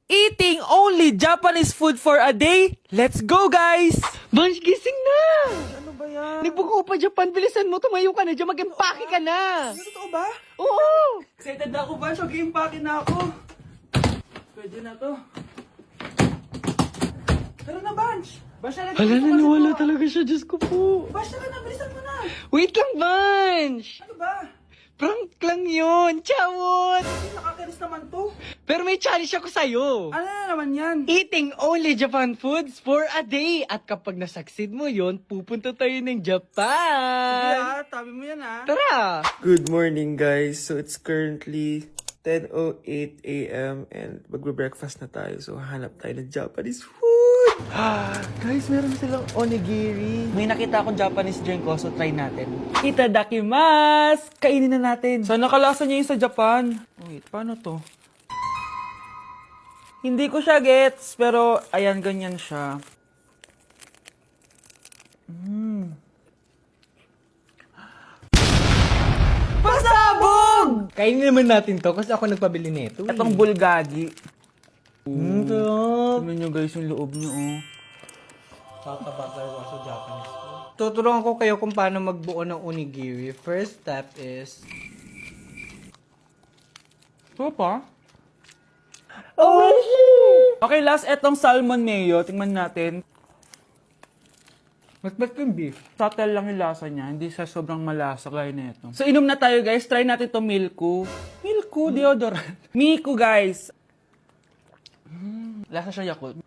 Eating only Japanese food for a day? Let's go, guys! Vansh, gising na! Ano ba yan? Nagbuko pa Japan, bilisan mo, tumayo ka na dyan, mag-empake ka na! Totoo ba? Oo! Excited na ako, Vansh. Mag-iimpakin na ako. Pwede na to. Tara na, Vansh. Vansh, na Hala, naniwala talaga siya, Diyos ko po. Vansh, tara na. Bilisan mo na. Wait lang, Vansh! Ano ba? Prank lang yun, chawot! Nakakainis naman to. Pero may challenge ako sa'yo. Ano na naman yan? Eating only Japan foods for a day. At kapag nasucceed mo yon, pupunta tayo ng Japan. Yeah, tabi mo yan, ha? Tara! Good morning, guys. So it's currently 10:08 a.m. and magbe-breakfast na tayo. So hanap tayo ng Japanese food. Guys, meron silang onigiri. May nakita akong Japanese drink ko, so try natin. Itadakimasu! Kainin na natin. Sana kalasa niya yung sa Japan. Wait, paano to? Hindi ko siya gets, pero ayan, ganyan siya. Pasabog! Kainin naman natin to kasi ako nagpabili nito. Itong bulgagi. Sarap. Tignan nyo guys yung loob nyo, oh. Tuturuan ko kayo kung paano magbuo ng onigiri. First step is... Ito pa? Oh, Okay, last etong salmon mayo. Tingnan natin. mas ba't yung beef? Subtle lang yung lasa niya. Hindi siya sobrang malasa gaya na ito. So, inom na tayo, guys. Try natin to Milku. Milku, deodorant. Miku, guys. Lasa siya Yakult.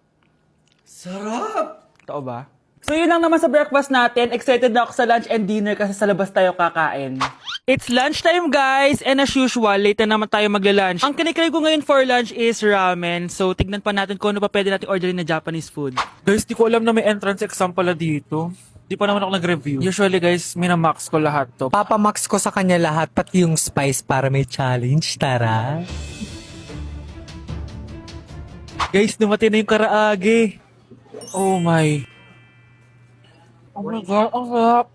Sarap! Totoo ba? So, yun lang naman sa breakfast natin. Excited na ako sa lunch and dinner kasi sa labas tayo kakain. It's lunchtime, guys. And as usual, late na naman tayo magla-lunch. Ang kinikrave ko ngayon for lunch is ramen. So, tignan pa natin kung ano pa pwede natin orderin na Japanese food. Guys, di ko alam na may entrance exam pala dito. Di pa naman ako nag-review. Usually, guys, minamax ko lahat to. Papamax ko sa kanya lahat, pati yung spice para may challenge, tara. Guys, dumating na yung karaage. Oh my. Oh my God, ang sarap.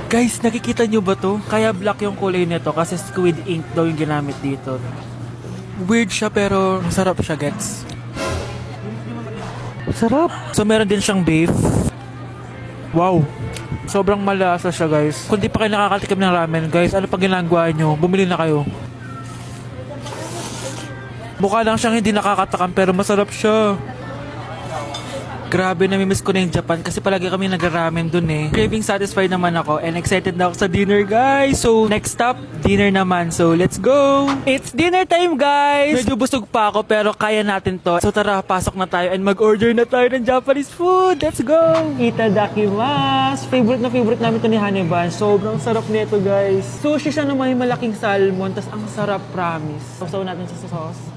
Guys, nakikita nyo ba to? Kaya black yung kulay nito kasi squid ink daw yung ginamit dito. Weird siya pero masarap siya, gets. Sarap. So meron din siyang beef. Wow. Sobrang malasa siya, guys. Kung di pa kayo nakakatikim ng ramen, guys, ano pa ginagawa nyo? Bumili na kayo. Mukha lang siyang hindi nakakatakam pero masarap siya. Grabe, namimiss ko na yung Japan kasi palagi kami nag-ramen dun eh. Craving satisfied naman ako and excited na ako sa dinner, guys. So, next stop, dinner naman. So, let's go! It's dinner time, guys! Medyo busog pa ako pero kaya natin to. So, tara, pasok na tayo and mag-order na tayo ng Japanese food. Let's go! Itadakimasu! Favorite namin to ni Haniban. Sobrang sarap nito, guys. Sushi siya na may malaking salmon. Tas ang sarap, promise. Sausaw natin sa sauce.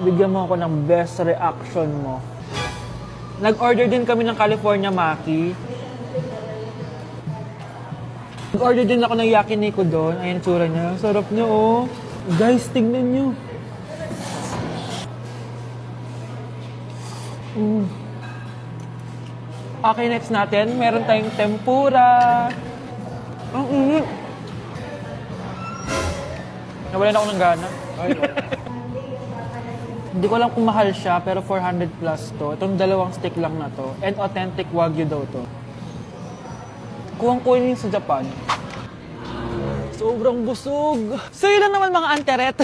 Bigyan mo ako ng best reaction mo. Nag-order din kami ng California Maki. Nag-order din ako ng yakiniku doon. Ayan tsura niya. Sarap niya, oh. Guys, tignan niyo. Okay, next natin. Meron tayong tempura. Ang init. Nawalan ako ng gana. Hindi ko alam kung mahal siya, pero 400 plus to. Itong dalawang stick lang na to. And authentic Wagyu daw to. Kuwang yun sa Japan. Sobrang busog. So yun lang naman mga anteret.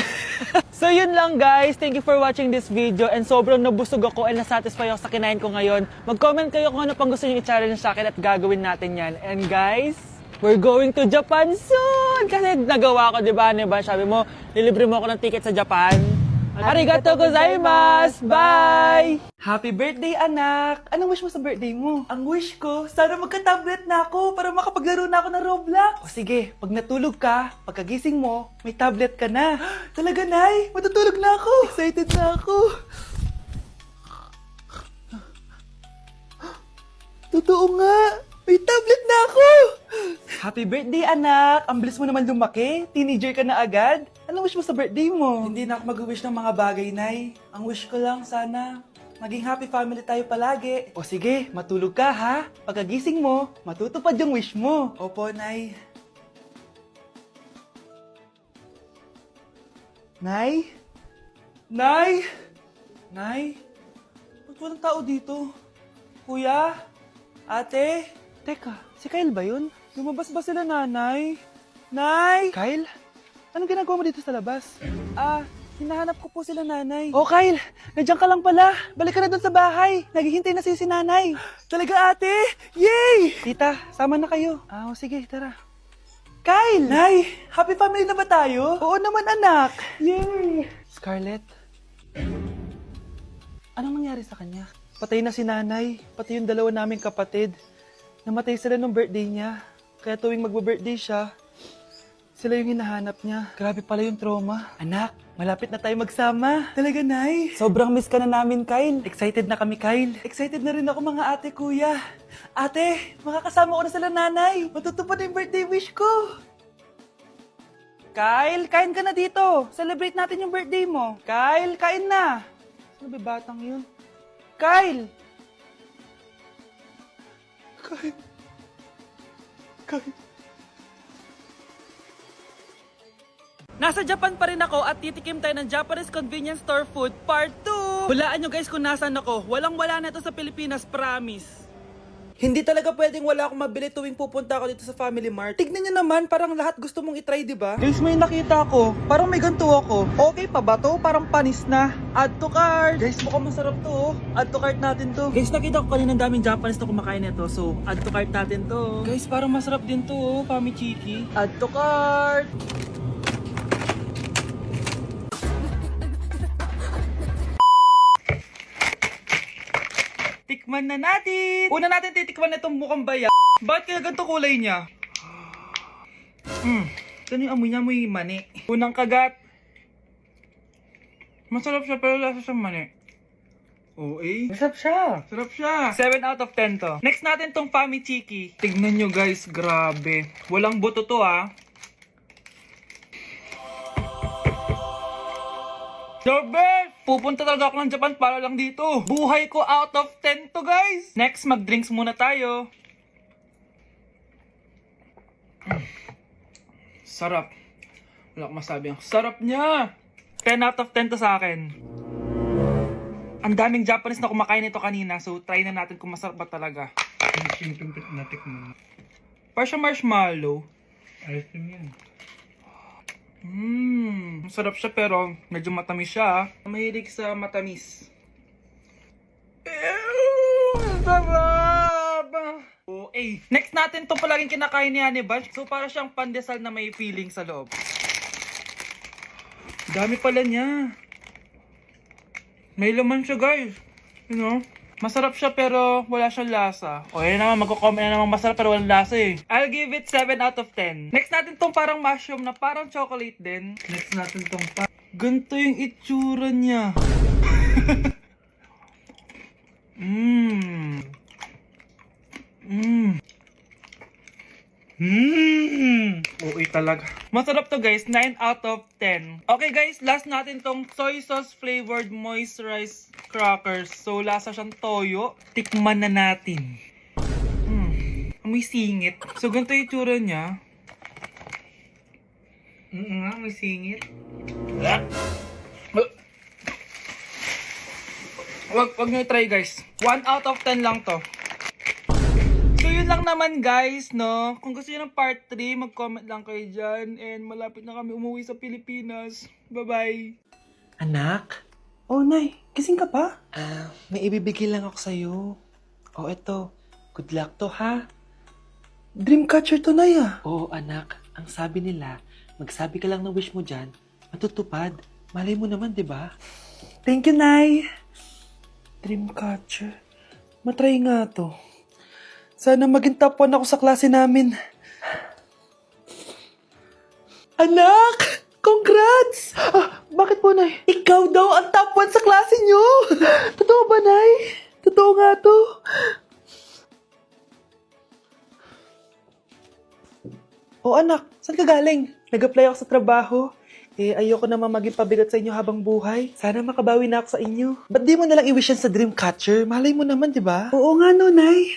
So yun lang, guys. Thank you for watching this video. And sobrang nabusog ako and nasatisfy ako sa kinain ko ngayon. Mag-comment kayo kung ano pang gusto nyo i-challenge sa akin at gagawin natin yan. And guys, we're going to Japan soon! Kasi nagawa ko, di ba? Sabi mo, nilibre mo ako ng ticket sa Japan. Arigatou gozaimasu! Bye! Happy birthday, anak! Anong wish mo sa birthday mo? Ang wish ko, sana magka-tablet na ako para makapaglaro na ako ng Roblox. O sige, pag natulog ka, pagkagising mo, may tablet ka na. Talaga, Nay? Matutulog na ako! Excited na ako! Totoo nga! May tablet na ako! Happy birthday, anak! Ang bilis mo naman lumaki. Teenager ka na agad. Anong wish mo sa birthday mo? Hindi na ako mag-wish ng mga bagay, Nay. Ang wish ko lang sana, Maging happy family tayo palagi. O sige, matulog ka ha. Pagkagising mo, matutupad yung wish mo. Opo, Nay. Nay? Nay? Nay? Ba't walang tao dito? Kuya? Ate? Teka, si Kyle ba yun? Lumabas ba sila, nanay? Nay? Kyle? Anong ginagawa mo dito sa labas? Hinahanap ko po sila, nanay. Oh, Kyle! Nandiyan ka lang pala. Balik ka na dun sa bahay. Naghihintay na si nanay. Talaga, ate? Yay! Tita, sama na kayo. Sige, tara. Kyle! Nay, happy family na ba tayo? Oo naman, anak. Yay! Scarlett? Anong nangyari sa kanya? Patay na si nanay, pati yung dalawa naming kapatid. Namatay sila nung birthday niya. Kaya tuwing magbe-birthday siya, sila yung hinahanap niya. Grabe pala yung trauma. Anak, malapit na tayo magsama. Talaga, Nay. Sobrang miss ka na namin, Kyle. Excited na kami, Kyle. Excited na rin ako, mga ate, kuya. Ate, makakasama ko na sila, nanay. Matutupad na yung birthday wish ko. Kyle, kain ka na dito. Celebrate natin yung birthday mo. Kyle, kain na. Sino ba batang yun? Kyle! Kyle. Nasa Japan pa rin ako at titikim tayo ng Japanese convenience store food part 2. Hulaan nyo guys kung nasan ako. Walang-wala na ito sa Pilipinas, promise. Hindi talaga pwedeng wala akong mabili tuwing pupunta ako dito sa Family Mart. Tignan nyo naman, parang lahat gusto mong itry, di ba? Guys, may nakita ko. Parang may ganito ako. Okay pa ba to? Parang panis na. Add to cart. Guys, mukhang masarap to. Oh. Add to cart natin to. Guys, nakita ko kanina daming Japanese na kumakain nito. So, add to cart natin to. Guys, parang masarap din to. Oh. Pamichiki. Add to cart. Tikman na natin! Una natin titikman na itong mukhang baya. Bakit kaya ganito kulay niya? Ito yung amoy niya, amoy mani. Unang kagat. Masarap siya pero lasa siyang mani. Masarap siya. Sarap siya. 7 out of 10 to. Next natin tong Pamichiki. Tignan nyo guys, grabe. Walang buto to The best! Pupunta talaga ako ng Japan para lang dito. Buhay ko out of 10 to guys. Next, mag-drinks muna tayo. Sarap. Wala akong masabi. Ang sarap niya. 10 out of 10 to sa akin. Ang daming Japanese na kumakain nito kanina. So, try na natin kung masarap ba talaga. Parang siya marshmallow. Ice cream yan. Masarap siya pero medyo matamis siya. Mahilig sa matamis. Sarap! Next natin itong palaging kinakain ni Honey Bunch. So para siyang pandesal na may feeling sa loob. Dami pala niya. May laman siya guys. You know? Masarap siya pero wala siyang lasa. O yun naman, magko-comment na naman masarap pero walang lasa eh. I'll give it 7 out of 10. Next natin tong parang mushroom na parang chocolate din. Next natin tong ganito yung itsura niya. Okay talaga. Masarap to guys, 9 out of 10. Okay guys, last natin tong soy sauce flavored moisturized crackers. So lasa siyang toyo. Tikman na natin. May singit. So ganito yung itsura niya. May singit. Wag nyo try guys. 1 out of 10 lang to. So yun lang naman guys, no? Kung gusto nyo ng part 3, mag-comment lang kayo dyan. And malapit na kami umuwi sa Pilipinas. Bye-bye! Anak? Oh, Nay. Gising ka pa? May ibibigay lang ako sa'yo. Oh, eto. Good luck to, ha? Dreamcatcher to, Nay, Oo, anak. Ang sabi nila, magsabi ka lang ng wish mo dyan, matutupad. Malay mo naman, di ba? Thank you, Nay. Dreamcatcher. Matry nga to. Sana maging top 1 ako sa klase namin. Anak! Congrats! Bakit po, Nay? Ikaw daw ang top 1 sa klase nyo! Totoo ba, Nay? Totoo nga to. O anak, saan ka galing? Nag-apply ako sa trabaho. Eh, ayoko naman maging pabigat sa inyo habang buhay. Sana makabawi na ako sa inyo. Ba't di mo nalang i-wish yan sa Dreamcatcher? Malay mo naman, di ba? Oo nga, no, Nay.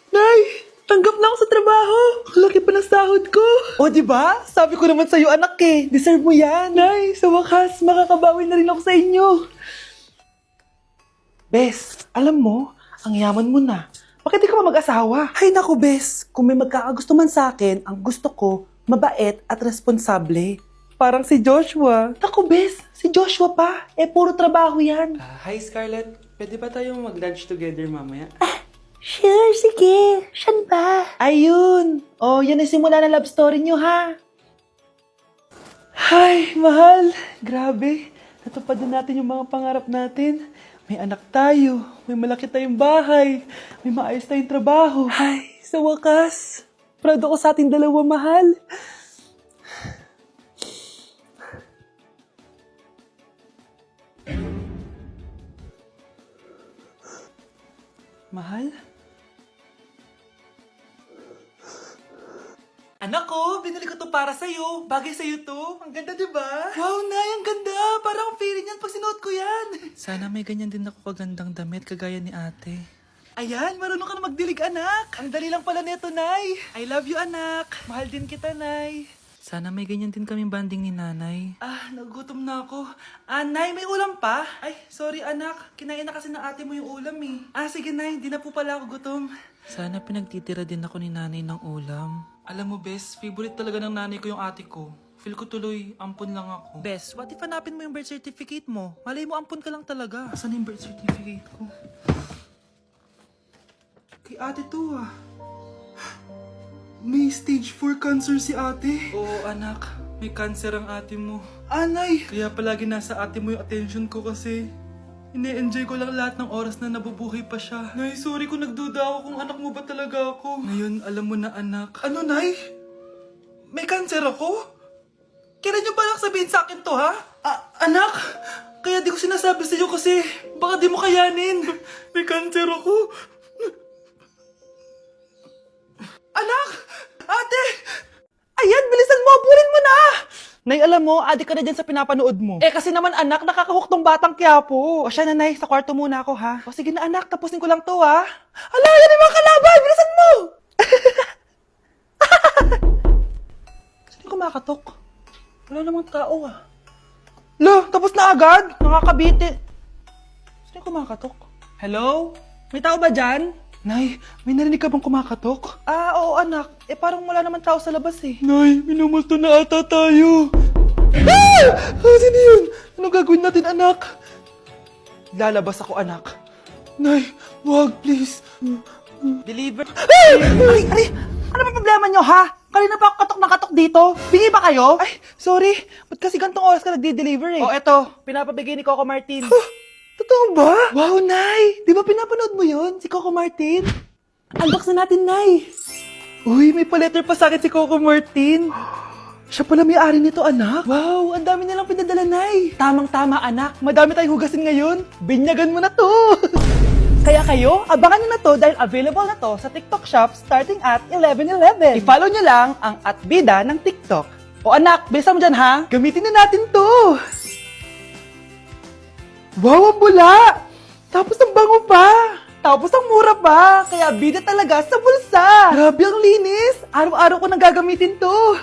Nay! Tanggap na ako sa trabaho. Ang laki pa ng sahod ko. O, di ba? Sabi ko naman sa'yo, anak eh. Deserve mo yan. Nay, sa wakas, makakabawi na rin ako sa inyo. Bes, alam mo, ang yaman mo na. Bakit di ka pa mag-asawa? Ay naku, Bes. Kung may magkakagusto man sa akin, ang gusto ko, mabait at responsable. Parang si Joshua. Naku, Bes. Si Joshua pa. Eh, puro trabaho yan. Hi, Scarlett. Pwede ba tayong mag-lunch together mamaya? Sure, sige. Saan ba? Ayun. Oh, yan ay simula ng love story nyo, ha? Ay, mahal. Grabe. Natupad na natin yung mga pangarap natin. May anak tayo. May malaki tayong bahay. May maayos tayong trabaho. Ay, sa wakas. Proud ako sa ating dalawa, mahal. Mahal? Anak ko, binili ko to para sa'yo. Bagay sa'yo to. Ang ganda, di ba? Wow, Nay, ang ganda. Parang feeling yan pag sinuot ko yan. Sana may ganyan din ako kagandang damit kagaya ni ate. Ayan, marunong ka na magdilig, anak. Ang dali lang pala nito, Nay. I love you, anak. Mahal din kita, Nay. Sana may ganyan din kaming banding ni nanay. Ah, nagugutom na ako. Ah, Nay, may ulam pa? Ay, sorry anak. Kinain na kasi ng ate mo yung ulam eh. Ah, sige Nay, di na po pala ako gutom. Sana pinagtitira din ako ni nanay ng ulam. Alam mo, Bes, favorite talaga ng nanay ko yung ate ko. Feel ko tuloy, ampun lang ako. Bes, what if hanapin mo yung birth certificate mo? Malay mo, ampun ka lang talaga. Asan yung birth certificate ko? Kay ate to ah. May stage 4 cancer si ate. Oo, anak. May cancer ang ate mo. Anay! Kaya palagi nasa ate mo yung attention ko kasi ine-enjoy ko lang lahat ng oras na nabubuhay pa siya. Nay, sorry kung nagduda ako kung anak mo ba talaga ako. Ngayon, alam mo na anak. Ano, Nay? May cancer ako? Kailan niyo ba lang sabihin sa akin to, ha? Anak! Kaya di ko sinasabi sa iyo kasi baka di mo kayanin. May cancer ako. Anak! Ate! Ayan, bilisan mo! Abulin mo na! Nay, alam mo, adik ka na dyan sa pinapanood mo. Eh, kasi naman anak, nakakahook tong batang Quiapo. O siya na, Nay, sa kwarto muna ako, ha? O sige na anak, tapusin ko lang to, ha? Ala, yan yung mga kalaban! Bilisan mo! Sino yung kumakatok? Wala namang tao, ah. Lo, tapos na agad? Nakakabiti. Sino yung kumakatok? Hello? May tao ba dyan? Nay, may narinig ka bang kumakatok? Ah, oo anak. Eh parang wala naman tao sa labas eh. Nay, minumulto na ata tayo. Ah! Sino yun? Anong gagawin natin anak? Lalabas ako anak. Nay, wag please. Deliver. Ay! Ano ba problema nyo ha? Kanina pa ako katok na katok dito. Bingi ba kayo? Ay, sorry. Ba't kasi gantong oras ka nagde-deliver eh? Oh, eto. Pinapabigay ni Coco Martin. Totoo ba? Wow, Nay! Di ba pinapanood mo yun? Si Coco Martin? Unbox na natin, Nay! Uy, may pa-letter pa sa akin si Coco Martin. Siya pala may-ari nito, anak. Wow, ang dami nilang pinadala, Nay. Tamang-tama, anak. Madami tayong hugasin ngayon. Binyagan mo na to. Kaya kayo, abangan nyo na to dahil available na to sa TikTok Shop starting at 11:11. I-follow nyo lang ang @bida ng TikTok. O anak, bilisan mo dyan ha. Gamitin na natin to. Wow, ang bula! Tapos ang bango pa! Tapos ang mura pa! Kaya bida talaga sa bulsa! Grabe ang linis! Araw-araw ko nang gagamitin to!